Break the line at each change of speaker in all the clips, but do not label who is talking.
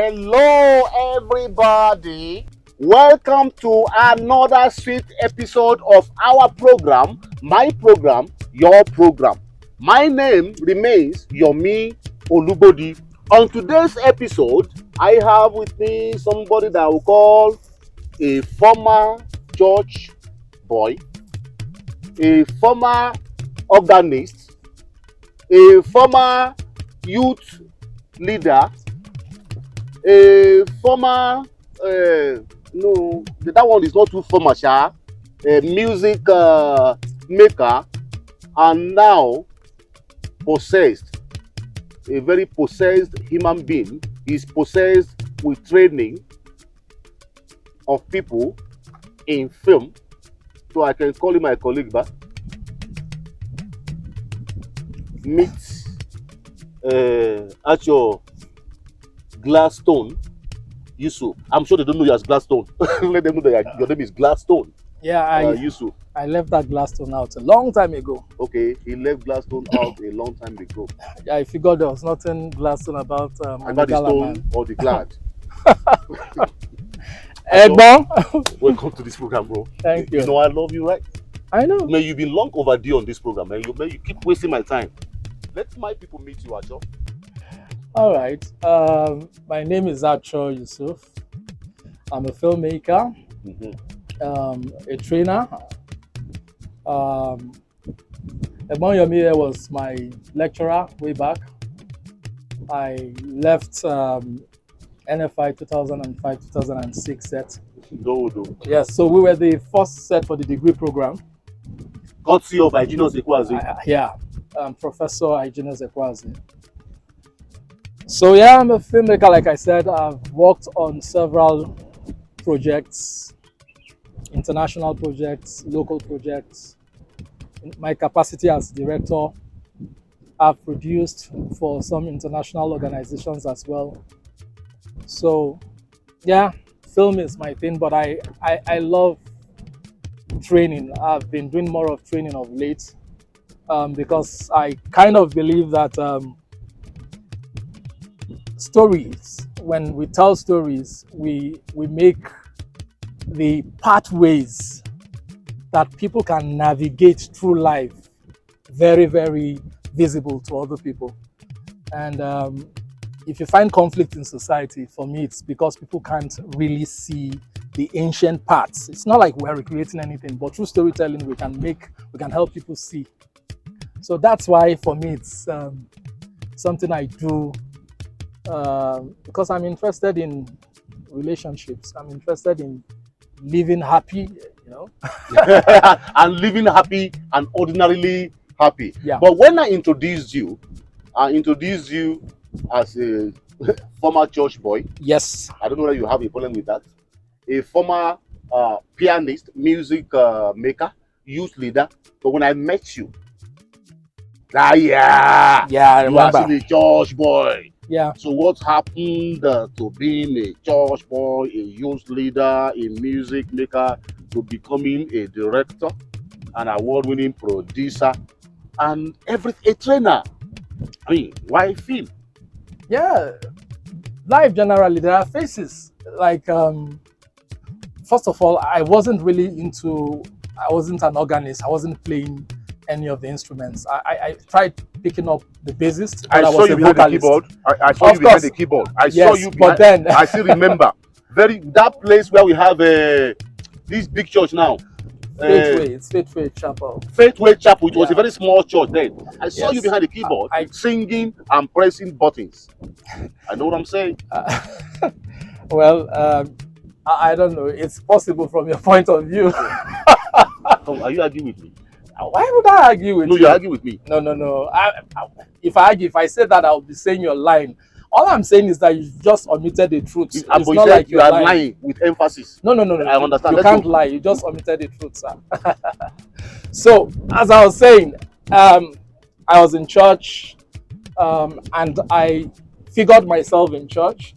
Hello, everybody. Welcome to another sweet episode of our program, my program, your program. My name remains Yomi Olubodi. On today's episode, I have with me somebody that I will call a former church boy, a former organist, a former youth leader, a former no, that one is not too formal, a music maker, and now possessed, a very possessed human being. Is possessed with training of people in film, so I can call him my colleague. But meet Achor Yusuf. I'm sure they don't know you as Gladstone. Let them know that your name is Gladstone.
Yeah,
Yusuf.
I left that Gladstone out a long time ago.
Okay, he left Gladstone out a long time ago.
I figured there was nothing Gladstone about
the stone or the glad. Welcome to this program, bro.
Thank you.
You know I love you, right?
I know.
Man, you've been long overdue on this program, man. You keep wasting my time. Let my people meet you, Achor.
All right. My name is Achor Yusuf. I'm a filmmaker, a trainer. Ebon Yomi was my lecturer way back. I left NFI 2005-2006 set.
No.
Yes, so we were the first set for the degree program.
Courtesy of Hygienus Ekwazi.
Professor Hygienus Ekwazi. So yeah, I'm a filmmaker. Like I said, I've worked on several projects, international projects, local projects. In my capacity as director, I've produced for some international organizations as well. So yeah, film is my thing, but I love training. I've been doing more of training of late because I kind of believe that stories, when we tell stories, we make the pathways that people can navigate through life very, very visible to other people. And if you find conflict in society, for me, it's because people can't really see the ancient parts. It's not like we're recreating anything, but through storytelling, we can help people see. So that's why, for me, it's something I do because I'm interested in relationships. I'm interested in living happy,
and living happy and ordinarily happy.
Yeah.
But when I introduced you as a former church boy.
Yes.
I don't know whether you have a problem with that. A former pianist, music maker, youth leader. But when I met you,
I remember.
You are still a church boy.
Yeah.
So what happened to being a church boy, a youth leader, a music maker, to becoming a director, an award-winning producer, and a trainer? I mean, why film?
Yeah, life generally, there are phases. Like, first of all, I wasn't an organist. I wasn't playing any of the instruments. I tried picking up the bassist.
I saw you behind the keyboard. I saw you behind the keyboard. I saw you behind,
but then
I still remember that place where we have this big church now.
It's Faithway Chapel.
Faithway Chapel. It was a very small church then. I saw you behind the keyboard, singing and pressing buttons. I know what I'm saying.
Well, I don't know. It's possible from your point of view.
Are you arguing with me?
Why would I argue with you?
No, you're arguing with me.
No. If I said that, I'll be saying you're lying. All I'm saying is that you just omitted the truth. It's not like
you are lying with emphasis.
No.
I understand.
You can't lie. You just omitted the truth, sir. So, as I was saying, I was in church, and I figured myself in church,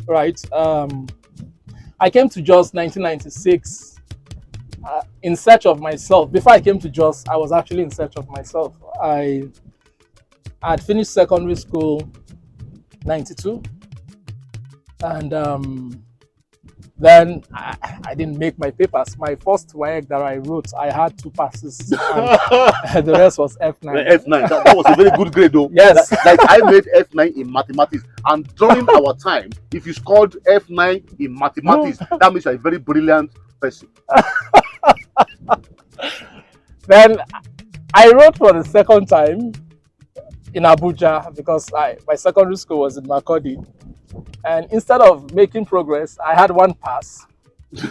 right? I came to Jos 1996 in search of myself. Before I came to Jos, I was actually in search of myself. I had finished secondary school 92. And then I didn't make my papers. My first WAEC that I wrote, I had 2 passes, and the rest was F9.
F9. That was a very good grade, though.
Yes.
Like I made F9 in mathematics, and during our time, if you scored F9 in mathematics, that means you're a very brilliant person.
Then I wrote for the second time in Abuja because my secondary school was in Makurdi. And instead of making progress, I had 1 pass. And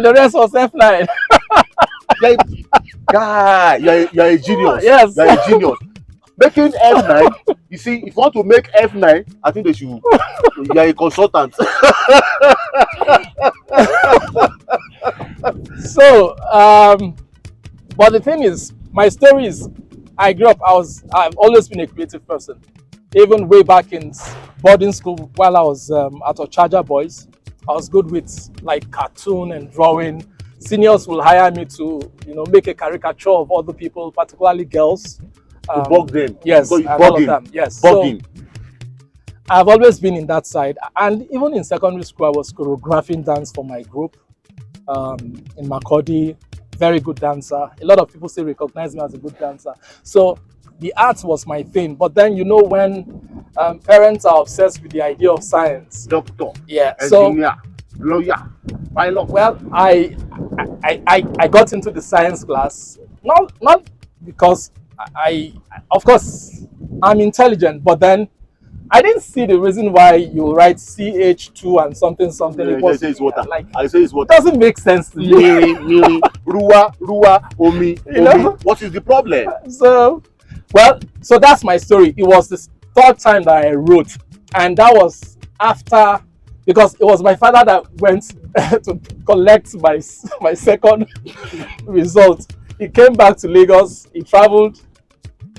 the rest was F9.
Guy, you're a genius.
Yes.
You're a genius. Making F9, you see, if you want to make F9, I think they should. You're a consultant.
So, but the thing is, my story is, I grew up, I've always been a creative person. Even way back in boarding school, while I was at Ochaja Boys, I was good with like cartoon and drawing. Seniors will hire me to, make a caricature of other people, particularly girls.
To bug them.
Yes, and all of them. Yes.
Bugging.
So, I've always been in that side. And even in secondary school, I was choreographing dance for my group in Makurdi. Very good dancer. A lot of people still recognize me as a good dancer. So the arts was my thing. But then, when parents are obsessed with the idea of science.
Doctor.
Yeah.
Engineer. Lawyer. Pilot.
Well, I got into the science class, not because of course, I'm intelligent, but then I didn't see the reason why you write CH2 and something.
Yeah, I say it's water. I say it's water.
It doesn't make sense to me.
Rua, Omi. What is the problem?
So that's my story. It was the 3rd time that I wrote, and that was after, because it was my father that went to collect my second result. He came back to Lagos. He traveled,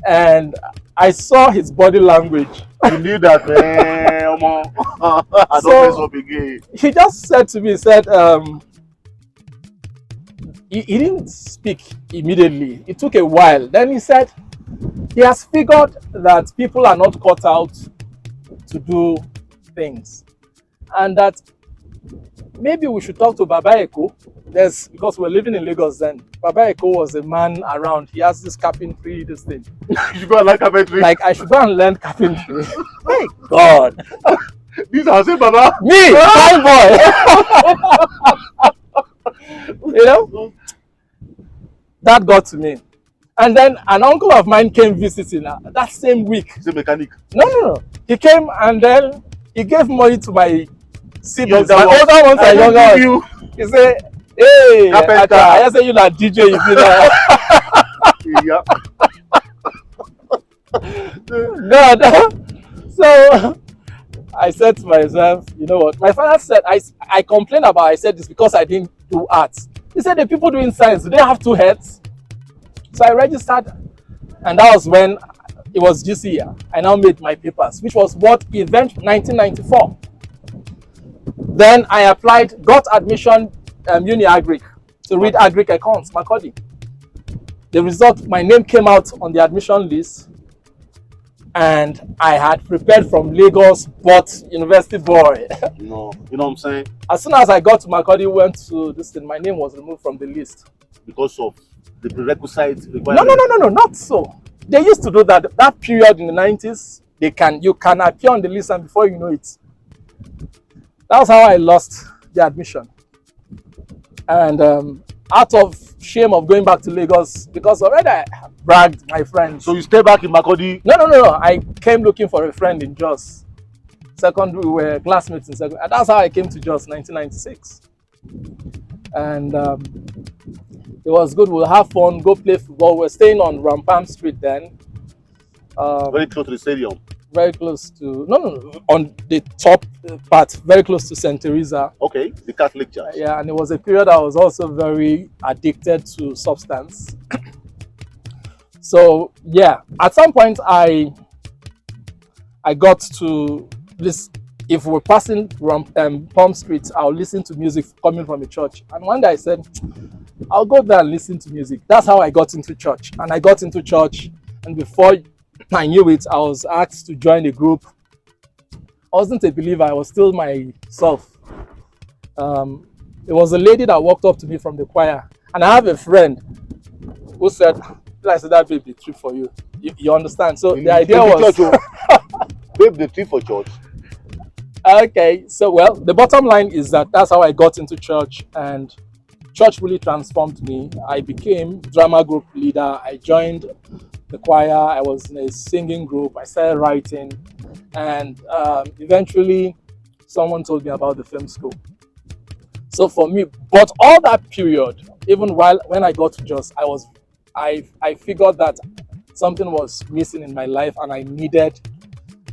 and I saw his body language.
You knew that, I don't mess up again.
He just said to me, he didn't speak immediately. It took a while. Then he said he has figured that people are not cut out to do things, and that maybe we should talk to Baba Eko. Because we're living in Lagos then. Baba Eko was a man around. He has this carpentry, this thing.
You should go and learn carpentry.
Like, I should go and learn carpentry. My God.
This is say, Baba.
Me, fine boy. That got to me. And then an uncle of mine came visiting that same week.
He's a mechanic.
No. He came and then he gave money to my siblings. My
Younger
older ones and younger ones. He said, hey, I say you like DJ, you be like.
Yeah.
God. So I said to myself, you know what? My father said, I complained about, I said this because I didn't do arts. He said, the people doing science, do they have 2 heads? So I registered, and that was when it was this year. I now made my papers, which was what event 1994. Then I applied, got admission Uni Agric to read Agric accounts, Makurdi. The result, my name came out on the admission list, and I had prepared from Lagos, but university boy.
No, you know what I'm saying?
As soon as I got to Makurdi, went to this thing, my name was removed from the list.
Because of the prerequisite requirement?
No, not so. They used to do that. That period in the 90s, you can appear on the list, and before you know it, that's how I lost the admission. And out of shame of going back to Lagos, because already I bragged my friends.
So you stay back in Makurdi?
No. I came looking for a friend in Jos. Secondary, we were classmates in secondary. And that's how I came to Jos, 1996. And it was good. We'll have fun, go play football. We're staying on Rampam Street then.
Very close to the stadium.
Very close to, on the top part, very close to St. Teresa.
Okay, the Catholic Church.
Yeah, and it was a period I was also very addicted to substance. So yeah, at some point I got to this. If we're passing Palm Street, I'll listen to music coming from a church. And one day I said, I'll go there and listen to music. That's how I got into church. And I got into church, and before I knew it, I was asked to join a group. I wasn't a believer. I was still myself. There was a lady that walked up to me from the choir, and I have a friend who said, "I said that baby trip for you." You understand? So the idea was,
babe, the trip for church.
okay. So well, the bottom line is that that's how I got into church, and church really transformed me. I became drama group leader. I joined the choir. I was in a singing group. I started writing, and eventually, someone told me about the film school. So for me, but all that period, even while when I got to Jos, I figured that something was missing in my life and I needed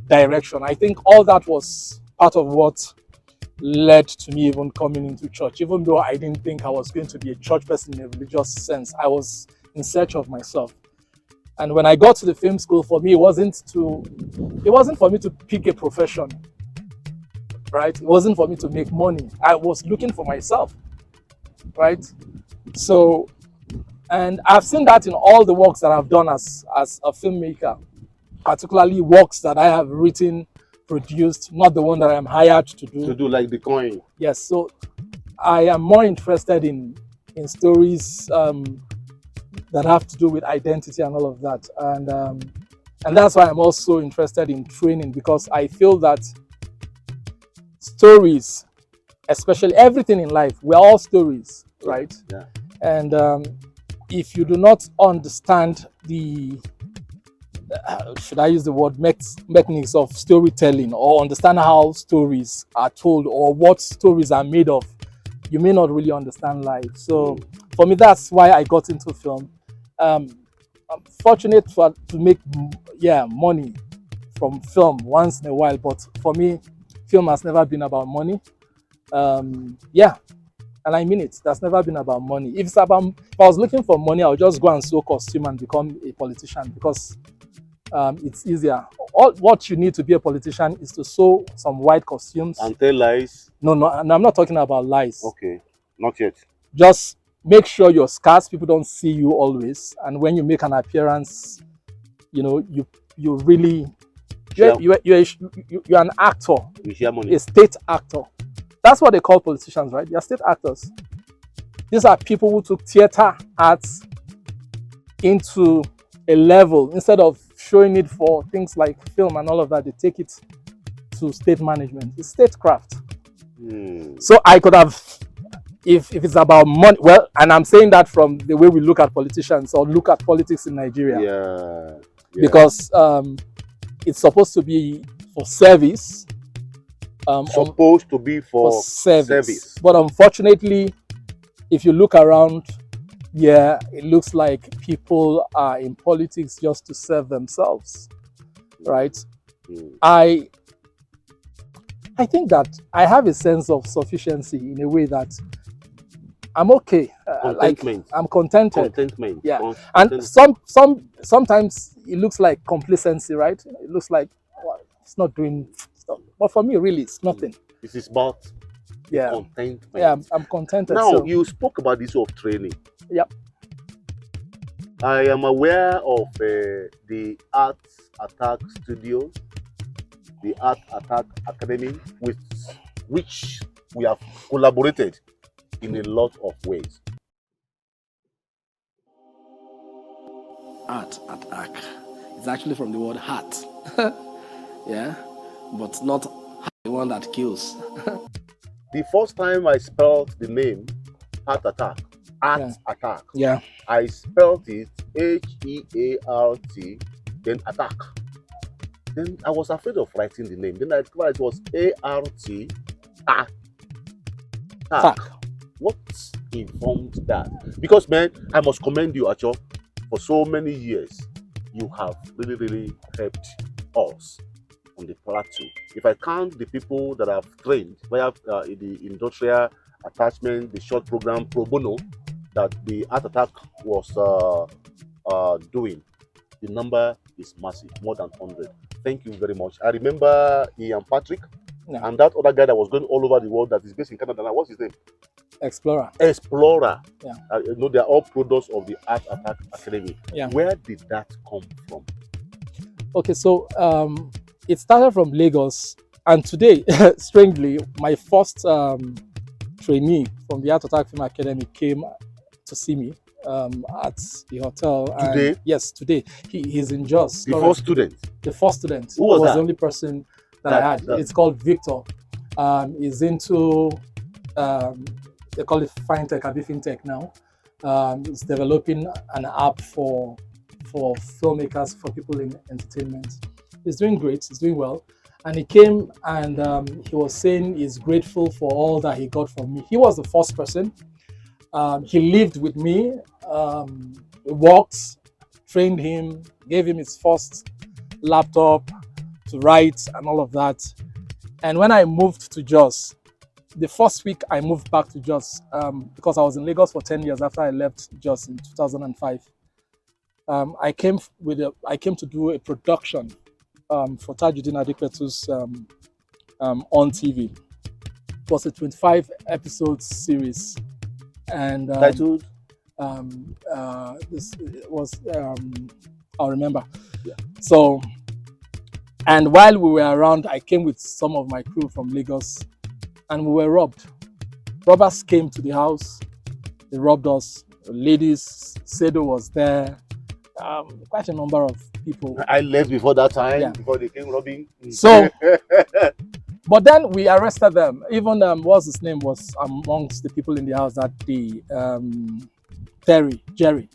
direction. I think all that was part of what led to me even coming into church. Even though I didn't think I was going to be a church person in a religious sense, I was in search of myself. And when I got to the film school, for me, it wasn't for me to pick a profession, right? It wasn't for me to make money. I was looking for myself, right? So, and I've seen that in all the works that I've done as a filmmaker, particularly works that I have written, produced, not the one that I'm hired to do.
To do like the coin.
Yes, so I am more interested in stories that have to do with identity and all of that, and that's why I'm also interested in training, because I feel that stories, especially everything in life, we're all stories, right?
Yeah.
And if you do not understand the should I use the word mechanics of storytelling, or understand how stories are told or what stories are made of, you may not really understand life. So for me, that's why I got into film. I'm fortunate to make money from film once in a while, but for me, film has never been about money. And I mean it. That's never been about money. If I was looking for money, I would just go and sew costume and become a politician, because it's easier. All what you need to be a politician is to sew some white costumes
and tell lies.
No, I'm not talking about lies.
Okay, not yet.
Just make sure you're scarce. People don't see you always, and when you make an appearance, you really you're an actor.
You share money.
A state actor. That's what they call politicians, right? They're state actors. These are people who took theater arts into a level. Instead of showing it for things like film and all of that, they take it to state management. It's statecraft. So I could have, if it's about money, well, and I'm saying that from the way we look at politicians or look at politics in Nigeria.
Yeah.
Because it's supposed to be for service.
Supposed to be for service.
But unfortunately, if you look around, it looks like people are in politics just to serve themselves, right? I think that I have a sense of sufficiency in a way that I'm okay. I'm contented.
Contentment.
Yeah. And sometimes it looks like complacency, right? It looks like it's not doing stuff. But for me, really, it's nothing.
This is about contentment.
Yeah, I'm contented.
Now, you spoke about this of training.
Yep.
I am aware of the Art Attack Studios, the Art Attack Academy, with which we have collaborated in a lot of ways.
Art Attack. It's actually from the word heart. Yeah, but not the one that kills.
The first time I spelled the name Art Attack, Attack.
Yeah.
I spelled it HEART, then attack. Then I was afraid of writing the name. Then I discovered it was ART. Attack. What informed that? Because, man, I must commend you, Achor. For so many years, you have really, really helped us on the plateau. If I count the people that I've trained via the industrial attachment, the short program pro bono that the Art Attack was doing, the number is massive, more than 100. Thank you very much. I remember Ian Patrick and that other guy that was going all over the world that is based in Canada. Now, what's his name?
Explorer.
Yeah. They're all products of the Art Attack Academy.
Yeah.
Where did that come from?
Okay, so it started from Lagos. And today, strangely, my first trainee from the Art Attack Film Academy came to see me at the hotel.
Today?
And yes, today. He's in Jos.
The first student.
The first student.
Who was that?
The only person that I had. It's called Victor. He's into, they call it fintech, Abi fintech now. He's developing an app for filmmakers, for people in entertainment. He's doing great. He's doing well. And he came and he was saying he's grateful for all that he got from me. He was the first person. He lived with me, worked, trained him, gave him his first laptop to write and all of that. And when I moved to Jos, the first week I moved back to Jos, because I was in Lagos for 10 years after I left Jos in 2005. I came to do a production for Tajuddin Adikwetu's on TV. It was a 25 episode series, and
Titled?
this was I'll remember. Yeah. So, and while we were around, I came with some of my crew from Lagos, and we were robbed. Robbers came to the house. They robbed us. Ladies, Sedo was there. Quite a number of people.
I left before that time,
Yeah.
before they came robbing.
So, but then we arrested them. Even what's his name was amongst the people in the house that the Jerry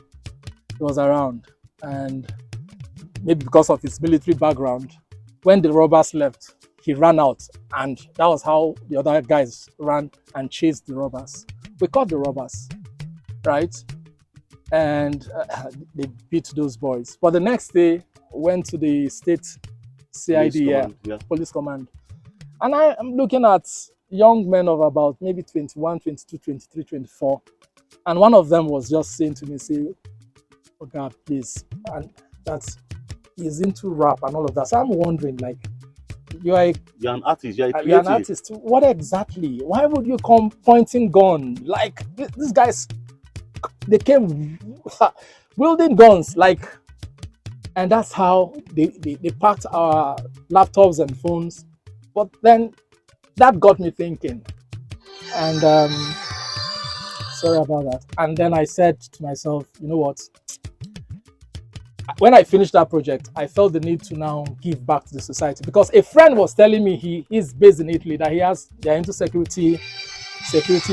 was around, and maybe because of his military background, when the robbers left, he ran out, and that was how the other guys ran and chased the robbers. We caught the robbers, right? And they beat those boys. But the next day, went to the state CID, police command. And I am looking at young men of about maybe 21, 22, 23, 24. And one of them was just saying to me, say, oh God, please. And he's into rap and all of that. So I'm wondering, like, you're
an artist, you're
an artist. What exactly? Why would you come pointing gun? Like, these guys, they came wielding guns, like, and that's how they packed our laptops and phones. But then that got me thinking, and sorry about that. And then I said to myself, you know what? When I finished that project, I felt the need to now give back to the society, because a friend was telling me he's based in Italy, that they're into security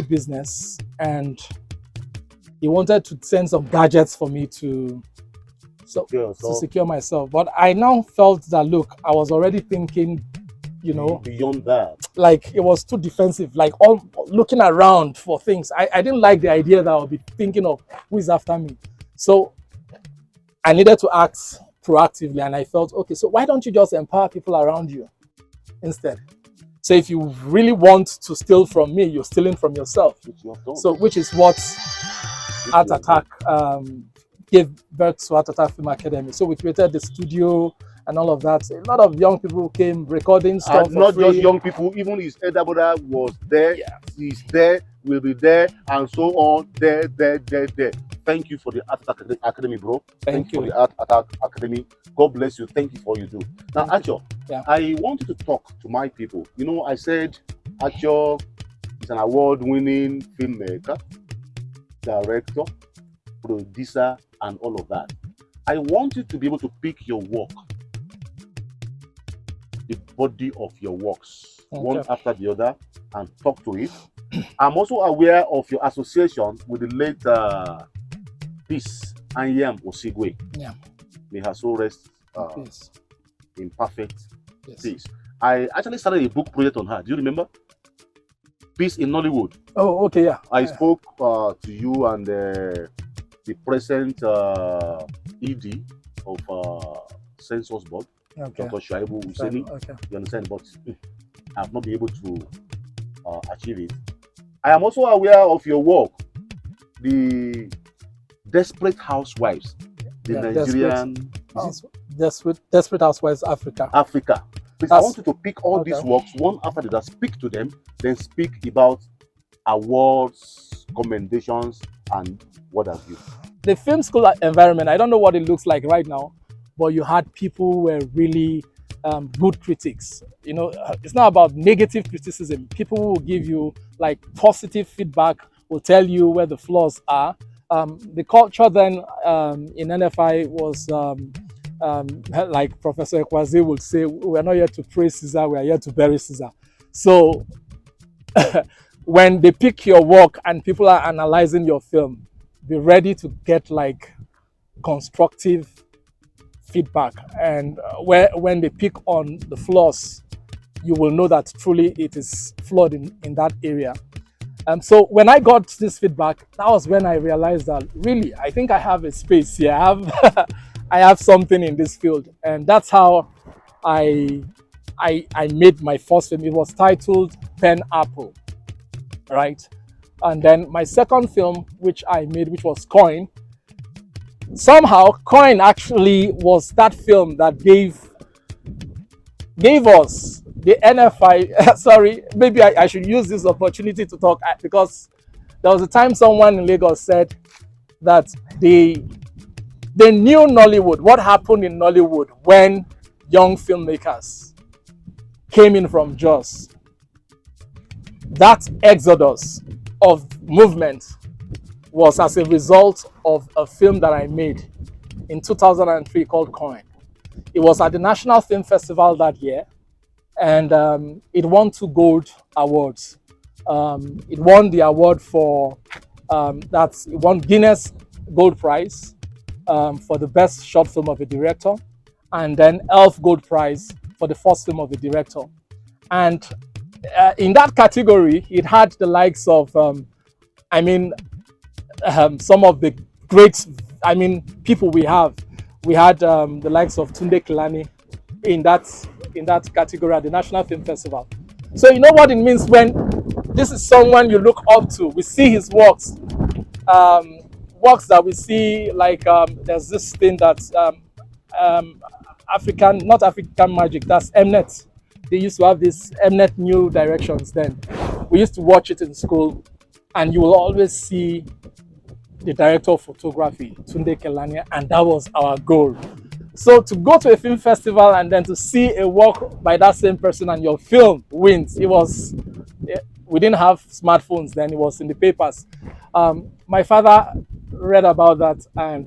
business, and he wanted to send some gadgets for me to secure myself. But I now felt that, look, I was already thinking, you know,
beyond that.
Like, it was too defensive, like all looking around for things. I didn't like the idea that I'll be thinking of who is after me. So I needed to act proactively, and I felt, okay, so why don't you just empower people around you instead? So if you really want to steal from me, you're stealing from yourself. Which is what Art Attack gave birth to Art Attack Film Academy. So we created the studio and all of that. A lot of young people came recording stuff.
And not just young people, even his elder brother was there. Yeah. He's there, will be there, and so on. There. Thank you for the Art Attack Academy, bro. Thank you for the Art Attack Academy. God bless you. Thank you for all you do. Now, Achor, I want you to talk to my people. You know, I said Achor is an award-winning filmmaker, director, producer, and all of that. I want you to be able to pick your work, the body of your works, one after the other, and talk to it. I'm also aware of your association with the late Peace Anyam Osigwe. Yeah. May her soul rest in perfect peace. I actually started a book project on her. Do you remember? Peace in Nollywood. Oh, okay, yeah. I spoke to you and the present ED of Census Board, Dr. Shaibu Useni. You understand? But I have not been able to achieve it. I am also aware of your work, the Desperate Housewives, the Nigerian. Desperate Housewives Africa. Please, I want you to pick all these works one after the other, speak to them, then speak about awards, commendations, and what have you. The film school environment, I don't know what it looks like right now, but you had people who were really
good critics. It's not about negative criticism. People will give you like positive feedback, will tell you where the flaws are. The culture then in NFI was like Professor Ekwazi would say, we're not here to praise Caesar, we are here to bury Caesar. So when they pick your work and people are analyzing your film, be ready to get like constructive feedback. And when they pick on the flaws, you will know that truly it is flawed in that area. So when I got this feedback, that was when I realized that really, I think I have a space here. I have something in this field. And that's how I made my first film. It was titled Pen Apple, right? And then my second film, which I made, which was Coin. Somehow, Coin actually was that film that gave us the NFI. Sorry, maybe I should use this opportunity to talk, because there was a time someone in Lagos said that they knew Nollywood, what happened in Nollywood when young filmmakers came in from Jos. That exodus of movement was as a result of a film that I made in 2003 called Coin. It was at the National Film Festival that year, and it won 2 gold awards. It won the award for, it won Guinness Gold Prize for the best short film of a director, and then Elf Gold Prize for the first film of a director. And in that category, it had the likes of, some of the great, people we have. We had the likes of Tunde Kelani in that category at the National Film Festival. So you know what it means when this is someone you look up to. We see his works, works that we see, like there's this thing that's not African Magic, that's Mnet. They used to have this Mnet New Directions then. We used to watch it in school, and you will always see the director of photography, Tunde Kelani, and that was our goal. So to go to a film festival and then to see a work by that same person and your film wins, we didn't have smartphones then, it was in the papers. My father read about that, and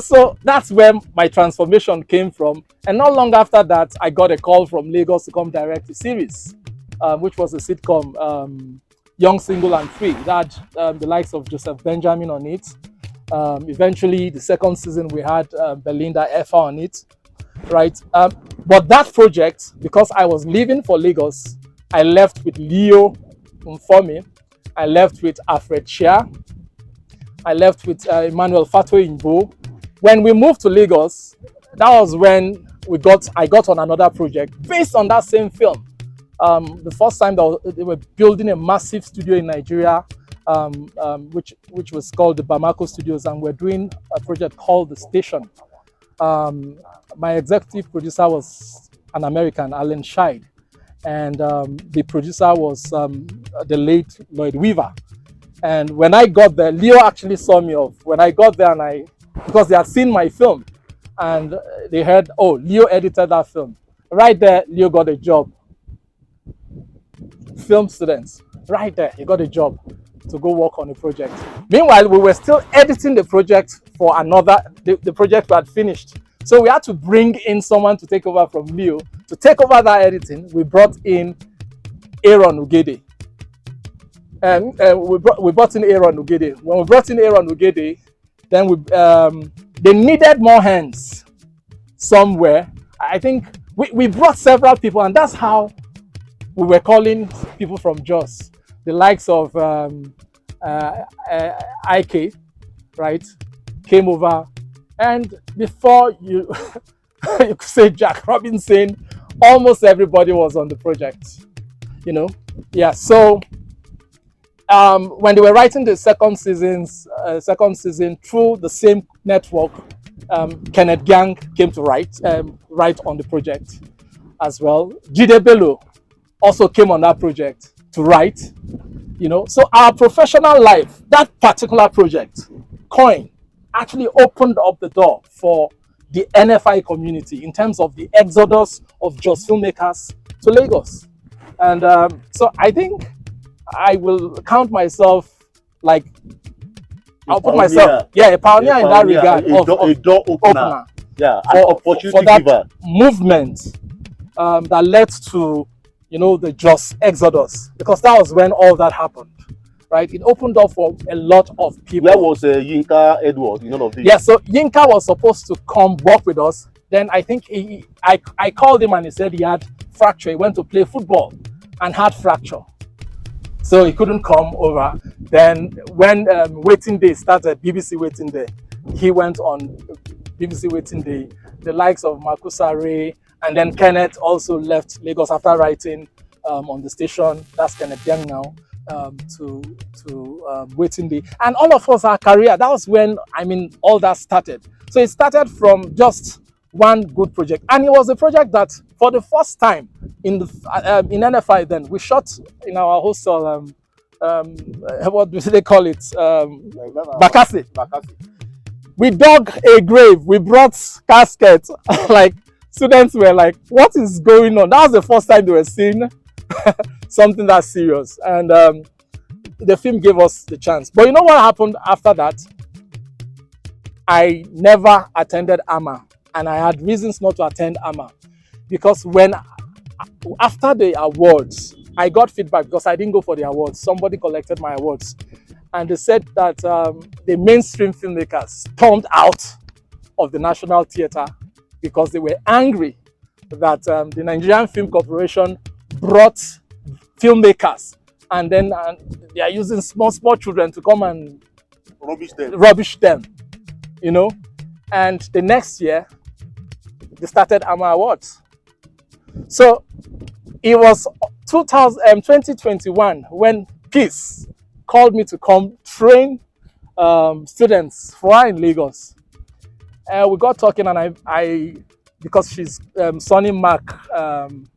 so that's where my transformation came from. And not long after that, I got a call from Lagos to come direct a series, which was a sitcom, Young, Single and Free. It had the likes of Joseph Benjamin on it. Eventually, the second season, we had Belinda Effa on it, right? But that project, because I was leaving for Lagos, I left with Leo Mfomi, I left with Alfred Chia, I left with Emmanuel Fato Inbo. When we moved to Lagos, that was when I got on another project based on that same film. The first time they were building a massive studio in Nigeria, which was called the Bamako Studios, and we're doing a project called The Station. My executive producer was an American, Alan Scheid, and the producer was the late Lloyd Weaver. And when I got there, Leo actually saw me off. When I got there, because they had seen my film, and they heard, oh, Leo edited that film. Right there, Leo got a job. Film students, right there, he got a job to go work on a project. Meanwhile, we were still editing the project for the project we had finished. So we had to bring in someone to take over from Leo. To take over that editing, we brought in Aaron Ugede. And we brought in Aaron Ugede. When we brought in Aaron Ugede, then they needed more hands somewhere. I think we brought several people, and that's how we were calling people from Jos, the likes of IK, right, came over. And before you could say Jack Robinson, almost everybody was on the project, Yeah, so when they were writing the second season through the same network, Kenneth Gang came to write on the project as well. Jide Bello also came on that project to write, So our professional life, that particular project, Coin, actually opened up the door for the NFI community in terms of the exodus of just filmmakers to Lagos. And so I think I will count myself like, I'll put myself, a pioneer in that regard,
a door opener. Yeah, an opportunity
for that
giver.
movement that led to, the Jos Exodus, because that was when all that happened, right? It opened up for a lot of people.
Where was Yinka Edward in all of this?
Yeah, so Yinka was supposed to come work with us. Then I think I called him and he said he had fracture. He went to play football and had fracture, so he couldn't come over. Then when Waiting Day started, BBC Waiting Day, he went on BBC Waiting Day. The likes of Makusare, and then Kenneth also left Lagos after writing on the station. That's Kenneth Young now. To Waiting Day, and all of us, our career, that was when all that started. So it started from just one good project, and it was a project that for the first time in NFI, then we shot in our hostel, what do they call it, Bakassi. We dug a grave, we brought caskets. Like, students were like, what is going on? That was the first time they were seeing something that serious, and the film gave us the chance. But you know what happened after that? I never attended AMA, and I had reasons not to attend AMA, because after the awards, I got feedback because I didn't go for the awards. Somebody collected my awards, and they said that the mainstream filmmakers stormed out of the National Theatre because they were angry that the Nigerian Film Corporation brought filmmakers, and then they are using small children to come and rubbish them, And the next year, they started AMA Awards. So it was 2021 when Peace called me to come train students for her in Lagos. We got talking, and I because she's Sonny McDonald,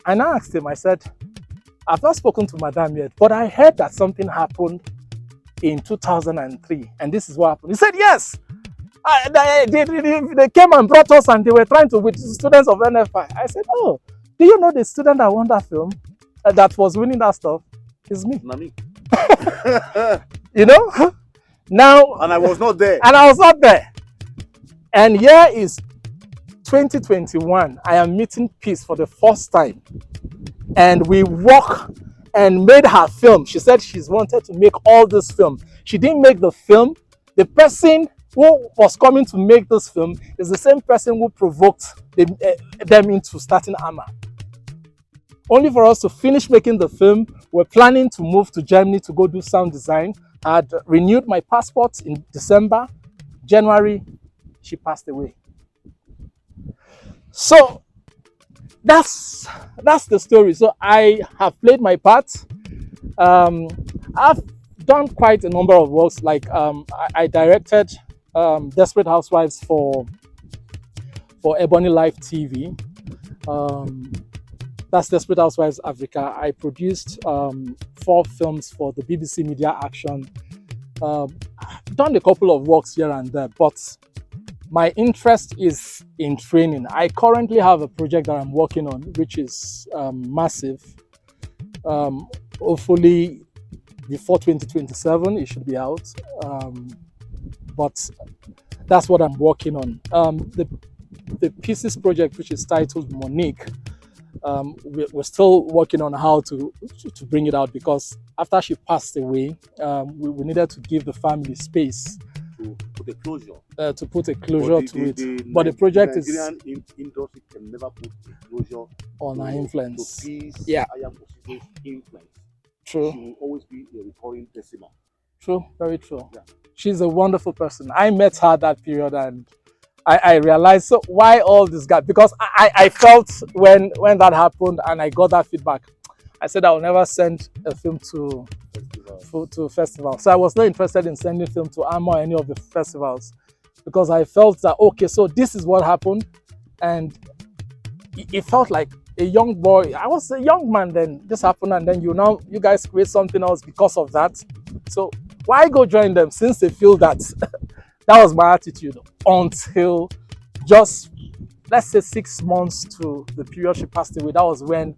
and I asked him, I said, I've not spoken to Madame yet, but I heard that something happened in 2003, and this is what happened. He said, yes, they came and brought us, and they were trying to, with students of NFI. I said, oh, do you know the student that won that film, that was winning that stuff? It's me.
Nami.
Now,
and I was not there.
And here is 2021. I am meeting Peace for the first time, and we walk and made her film. She said she's wanted to make all this film. She didn't make the film. The person who was coming to make this film is the same person who provoked them into starting AMA. Only for us to finish making the film, we're planning to move to Germany to go do sound design. I had renewed my passport in December. January, she passed away. So that's the story. So I have played my part. I've done quite a number of works. Like I directed Desperate Housewives for Ebony Life TV. That's Desperate Housewives Africa. I produced 4 films for the BBC Media Action. I've done a couple of works here and there, but my interest is in training. I currently have a project that I'm working on, which is massive. Hopefully, before 2027, it should be out. But that's what I'm working on. The Pieces project, which is titled Monique, we're still working on how to bring it out, because after she passed away, we needed to give the family space
to put a closure.
To put a closure to it. But the project is...
Nigerian industry can never put a closure
on our influence.
To Peace,
yeah.
I am influence.
True.
She will always be a recurring decimal.
True, very true.
Yeah.
She's a wonderful person. I met her that period, and I realized, so why all this gap? Because I felt when that happened and I got that feedback, I said I will never send a film to festival. So I was not interested in sending film to AMA or any of the festivals, because I felt that, okay, so this is what happened, and it felt like a young boy. I was a young man then. This happened, and then you guys create something else because of that. So why go join them since they feel that that was my attitude until just, let's say, 6 months to the period she passed away. That was when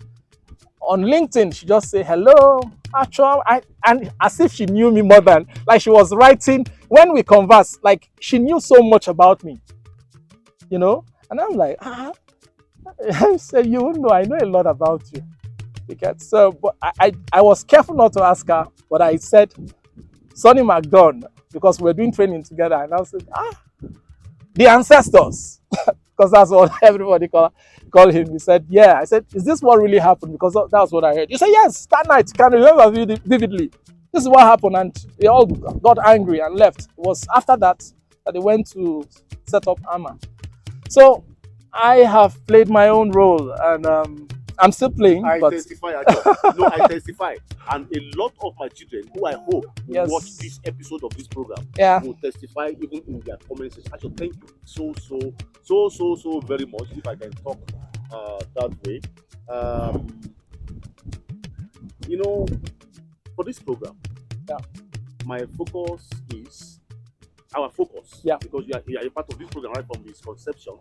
on LinkedIn she just say hello, Achor, and as if she knew me more than, like, she was writing when we converse, like she knew so much about me, you know. And I'm like, I said, you know, I know a lot about you. So, but I was careful not to ask her, but I said, Sonny McDonald, because we're doing training together, and I said, the ancestors, because that's what everybody call him. He said, yeah. I said, is this what really happened? Because that's what I heard. He said, yes, that night, can you remember vividly? This is what happened, and they all got angry and left. It was after that they went to set up Amma. So I have played my own role, and I'm still playing.
I
but
testify, Achor. No, I testify. And a lot of my children, who I hope will watch this episode of this program, will testify even in their comments. Achor, thank you so very much, if I can talk that way. You know, for this program, my focus is our focus. Because you are a part of this program right from its conception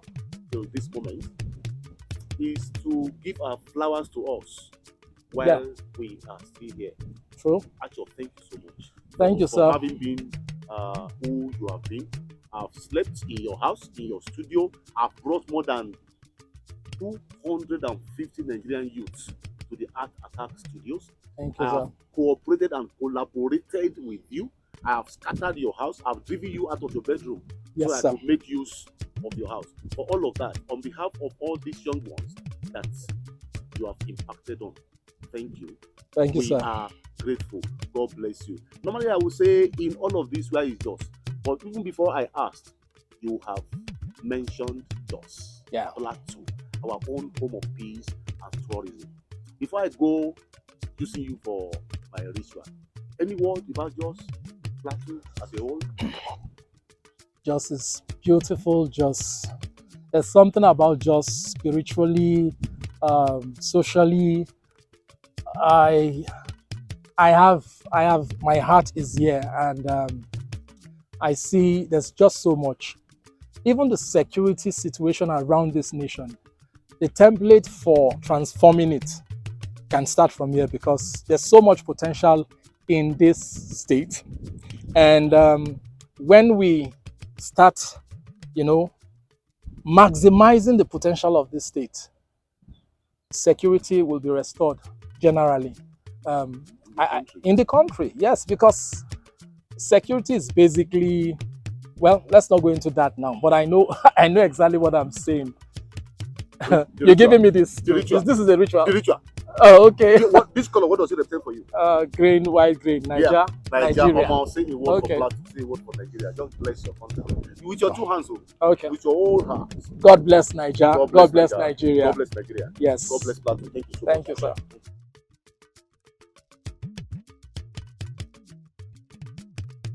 to this moment, is to give our flowers to us while we are still here.
True.
Achor, thank you so much.
Thank you,
for
sir.
having been who you have been. I've slept in your house, in your studio. I've brought more than 250 Nigerian youths to the Art Attack Studios.
Thank you,
I have cooperated and collaborated with you. I have scattered your house. I've driven you out of your bedroom so I could make use of your house. For all of that, on behalf of all these young ones that you have impacted on, thank you.
Thank you, sir.
We are grateful. God bless you. Normally, I would say in all of this, where is Jos? But even before I asked, you have mentioned Jos. Plateau, our own home of peace and tourism. Before I go using you for my ritual, any word about Jos, Plateau as a whole?
Jos is beautiful. Jos, there's something about Jos spiritually, socially. I have my heart is here, and I see there's just so much. Even the security situation around this nation, the template for transforming it can start from here, because there's so much potential in this state. And when we start, maximizing the potential of this state, security will be restored generally in the country. Yes, because security is basically, well, let's not go into that now, but I know I know exactly what I'm saying. You're giving me this. This is a ritual.
The ritual.
Oh, okay.
This color, what does it represent for you?
Green, white, green. Nigeria.
Nigeria. I'll say a word for Plateau, say a word for Nigeria. Just bless your country. With your two hands.
Okay.
With your whole heart.
God bless Nigeria. God bless Nigeria.
God bless Nigeria.
Yes.
God bless Plateau. Thank you so much.
Thank you, sir.